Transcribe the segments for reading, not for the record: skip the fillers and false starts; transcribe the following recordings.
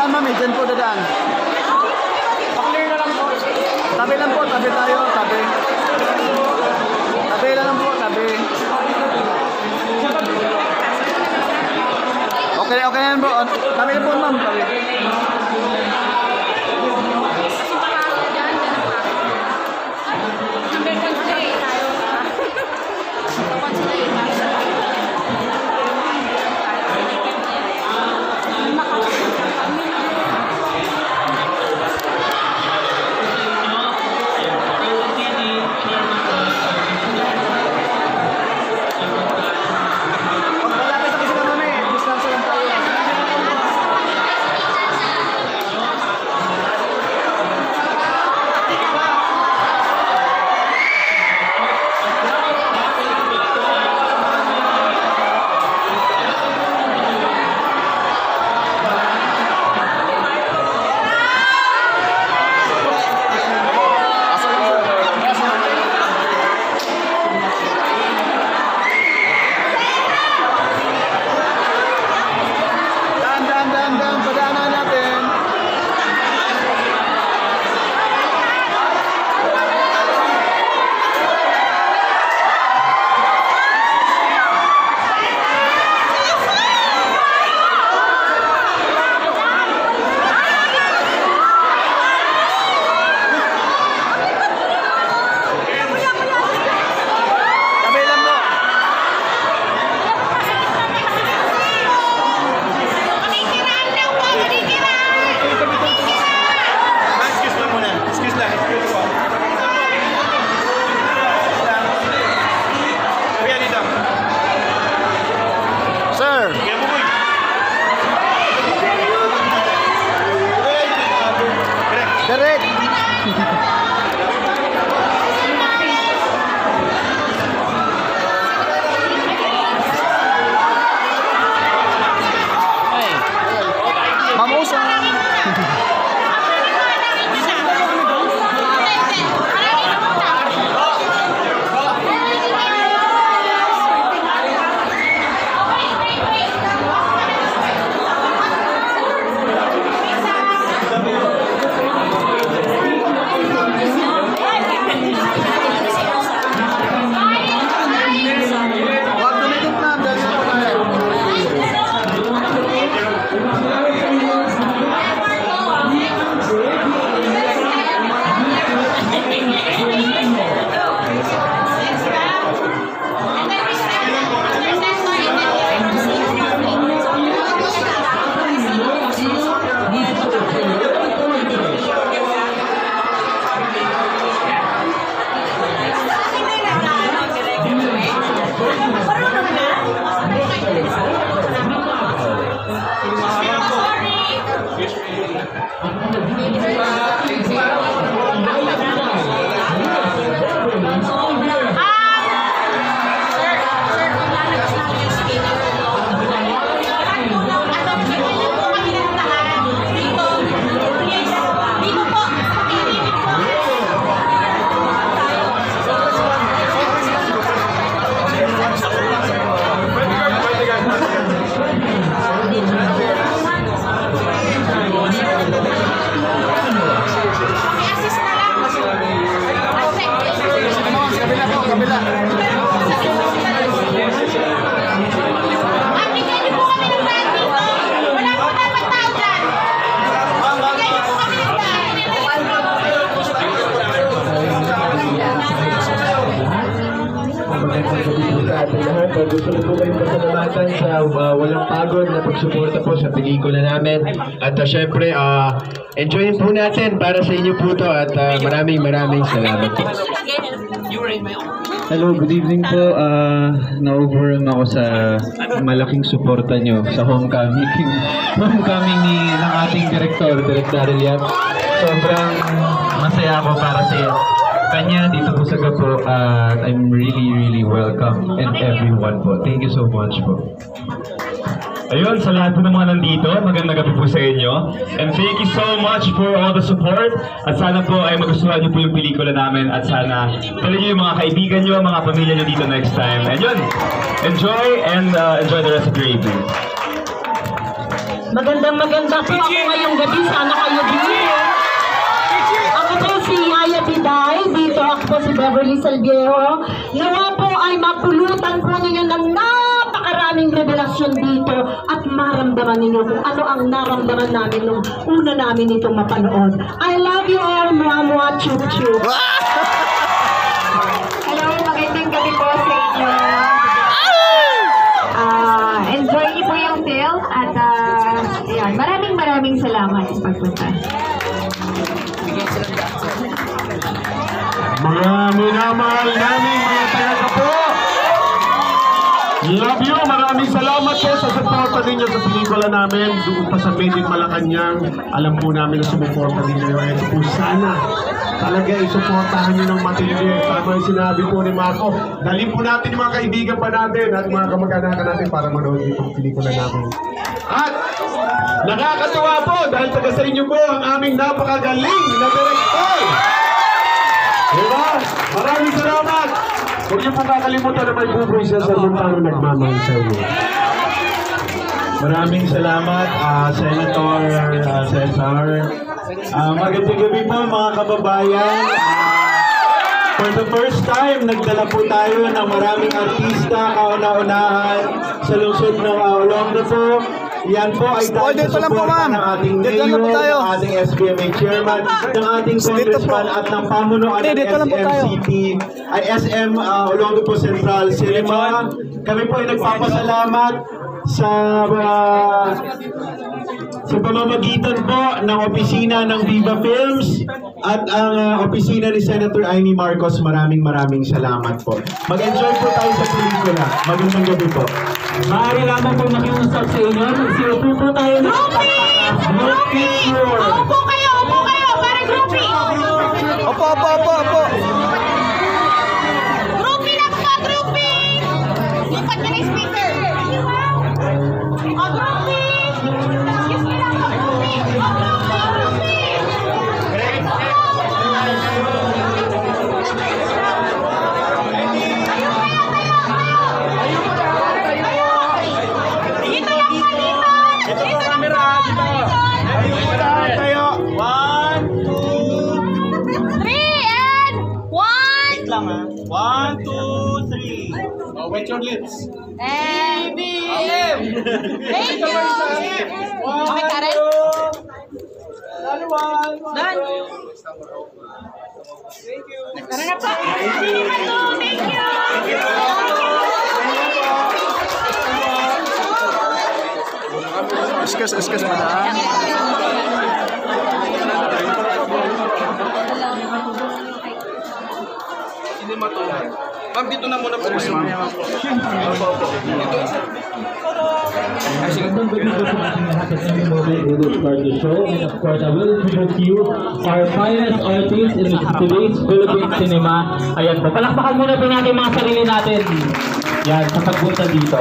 dadaan, mami. Diyan po dadaan. Pa-clear na lang po. Tabi lang po, tabi tayo, tabi. Tabi lang po, tabi. Okay, okay yan po. Tabi lang po, ma'am. Tabi. Direct. Mamusa. Gusto ko po kayong pasalamatan sa walang pagod na pagsuporta po sa pelikula namin. At syempre, enjoyin po natin para sa inyo po to at maraming salamat po. Hello, good evening po. Na-overwhelm ako sa malaking suporta nyo sa homecoming ng ating director, Direk Daryl Yap. Sobrang masaya ako para sa kanya dito po sa Gapo. I'm really welcome and everyone po. Thank you so much po. Ayun, sa lahat po ng mga nandito, magandang gabi po sa inyo. And thank you so much for all the support. At sana po ay magustuhan niyo po yung pelikula namin. At sana tala niyo yung mga kaibigan niyo, mga pamilya niyo dito next time. And yun, enjoy and enjoy the rest of your evening. Maganda po ako ngayong gabi. Sana kayo din. Ako po si Yaya Biday. Dito ako po si Beverly Salviejo. Nawa po ay mapulutan po ninyo ng napakaraming revelasyon dito at maramdaman ninyo kung ano ang naramdaman namin nung una namin itong mapanood. I love you all, Mwah Chup Chup. Hello, magandang gabi po sa inyo. Enjoy niyo po yung film at ayan, maraming salamat sa pagpunta. Mga minamahal namin mga taga-kapo. Love you! Maraming salamat po sa suporta ninyo sa pelikula namin. Doon pa sa Made in Malacanang. Alam po namin na sumuporta ninyo. Ito po sana talaga isuportahan nyo ng matindi. Tama yung sinabi po ni Marco. Dalhin po natin yung mga kaibigan pa natin at mga kamag-anakan natin para manood itong pelikula namin. At nakakatuwa po dahil taga sa inyo po ang aming napakagaling na director. Diba? Maraming salamat! Huwag niyo po kakalimutan na may buboy siya sa lumpang nagmamahal sa inyo. Maraming salamat, Senator Cesar. Magandang gabi po mga kababayan. For the first time, nagdala po tayo ng maraming artista kauna-unahan sa lungsod ng Olongapo. Yan po ay dahil sa suporta ng ating mayor, ng ating SBMA chairman, ng ating congressman at ng pamunuan ng SMCT, ay SM Olongapo Central Cinema. Kami po ay nagpapasalamat sa pamamagitan po ng opisina ng Viva Films at ang opisina ni Senator Amy Marcos. Maraming salamat po. Mag-enjoy po tayo sa pelikula. Magandang gabi po. Maaari lamang po makiusap sa inyo. Sinupo po tayo ng group picture. Upo kayo, para groupie. Opo. Groupie lang po, groupie. Lipat na yung speaker. Groupie. Excuse me lang po, groupie. Groupie. Wet your lips. BBM! Thank you! Okay, Karen? Done. Thank you. Tara na po! Thank you! Excuse, madam. Ma'am, dito na muna po. Magandang gabi po sa ating lahat at every moment we will start the show. And of course, I will introduce you our finest artists in today's Philippine cinema. Ayan po, palakpakan muna po natin mga sarili natin. Yan, sa pagpunta dito.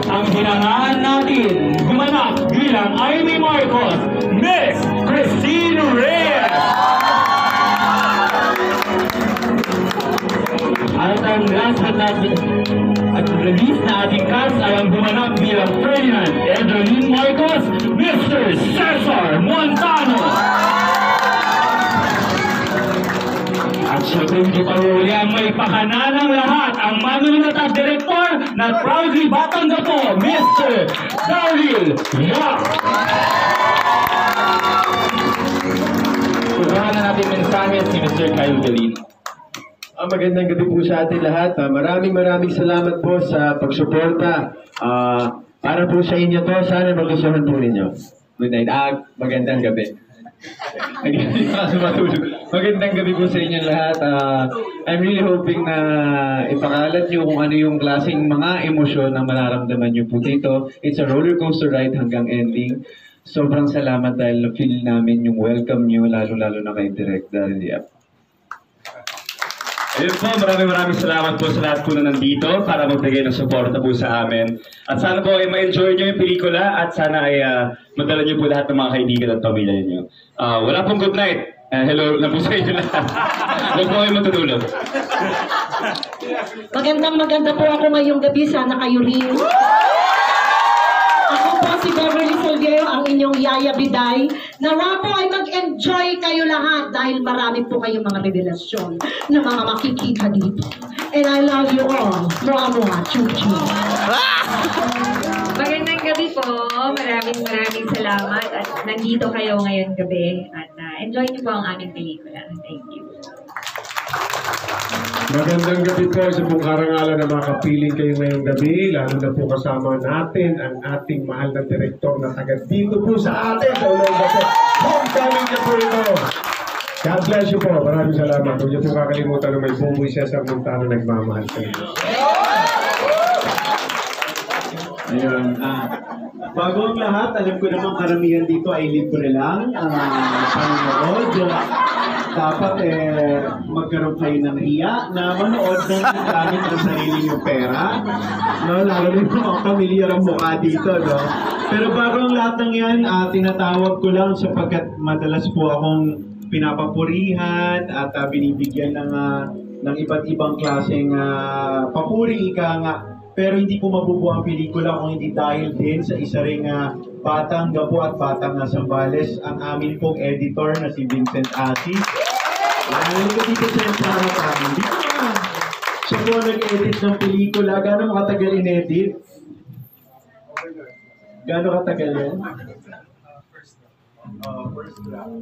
Ang hinangaan natin gumanap bilang Amy Marcos, Miss Christine Reyes. At ang last but not least, At release na ating cast ay ang gumanap bilang Ferdinand Edrolin Marcos, Mr. Cesar Montano. At syempre hindi pa huli ang may pakana ng lahat, ang manunulat at direktor na proudly Batanggap po, Mr. Daryl Yap. Turuan na natin mensahe si Mr. Kyle Galin. Magandang gabi po sa atin lahat. Maraming salamat po sa pagsuporta. Para po sa inyo to, sana magustuhan po ninyo. Good night. Magandang gabi. Magandang gabi po sa inyo lahat. I'm really hoping na ipakalat nyo kung ano yung klaseng mga emosyon na mararamdaman nyo po dito. It's a roller coaster ride hanggang ending. Sobrang salamat dahil na-feel namin yung welcome nyo, lalo-lalo na kay Direk Daryl Yap. Ayun po, maraming salamat po sa lahat po na nandito para magbigay ng suporta po sa amin. At sana po ay ma-enjoy nyo yung pelikula at sana ay madala nyo po lahat ng mga kaibigan at pamilya nyo. Wala pong good night. Hello na po sa inyo lahat. Huwag po kayo matutulog. Maganda po ako ngayong gabi. Sana kayo rin. Ako po si Beverly Salguero, ang inyong Yaya Biday. Nawa po ay mag-enjoy kayo lahat dahil marami po kayong mga revelasyon na mga makikita dito. And I love you all. Mua, chuchu. Magandang gabi po. Maraming salamat at nandito kayo ngayong gabi at enjoy niyo po ang aming pelikula. Thank you. Magandang gabi po sa buong karangalan na makapiling kayo ngayong gabi. Lalo na po kasama natin ang ating mahal na direktor na taga dito po sa atin. Sa Olonga po. Homecoming niya po ito. God bless you po. Maraming salamat. Huwag niyo po kakalimutan na may Buboy Cesar Montano nagmamahal sa inyo. Ayun. Bago ang lahat, alam ko naman karamihan dito ay libre lang ang panonood. Dapat magkaroon kayo ng hiya na manood ng gamit ng sarili yung pera. No, lalo na yung mga pamilyar ang mukha dito. No? Pero bago ang lahat ng yan, tinatawag ko lang sapagkat madalas po akong pinapapurihan at binibigyan ng iba't ibang klaseng papuri, ika nga. Pero hindi po mabubuo ang pelikula kung hindi dahil din sa isa ring Batang Gapo at Batang Sambales, ang amin pong editor na si Vincent Asis. Alam ko dito sa harapan, hindi ko na. Siya po nag-edit ng pelikula. Gano'ng katagal in-edit? Gano'ng katagal yan? First draft.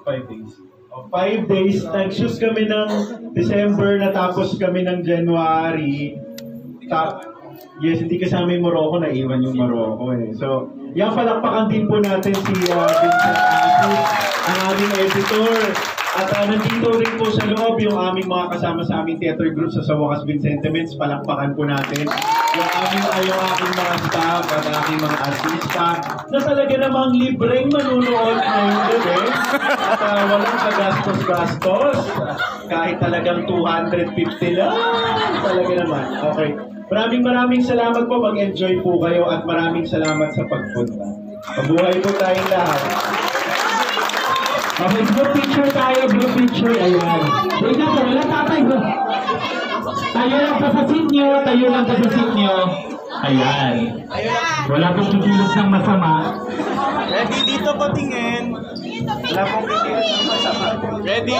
5 days. 5 days. Nag-shoot kami ng December, natapos kami ng January. Yes, hindi kasama yung Morocco, naiwan yung Morocco eh. So, yan palakpakan din po natin si Vincent Asis, ang aming editor. At nandito rin po sa loob yung aming mga kasama sa aming theater group sa Sawakas Vincentements. Palakpakan po natin yung aking mga staff at aking mga artista na talaga namang libreng manunood ngayong gabi at walang kagastos-gastos. Kahit talagang 250 lang. Talaga naman. Okay. Maraming salamat po. Mag-enjoy po kayo at maraming salamat sa pagpunta. Mabuhay po tayong lahat. Okay, group picture tayo, group picture. Ayan. Wait na po, wala tatay. Tayo lang pa sa seat nyo. Ayan. Wala pong kikilos ng masama. Ready dito patingin. Wala pong kikilos ng masama. Ready.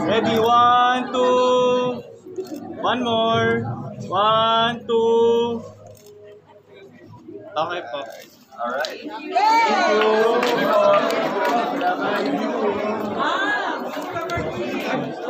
Ready, 1, 2. One more. 1, 2. Okay po. Alright. Thank you.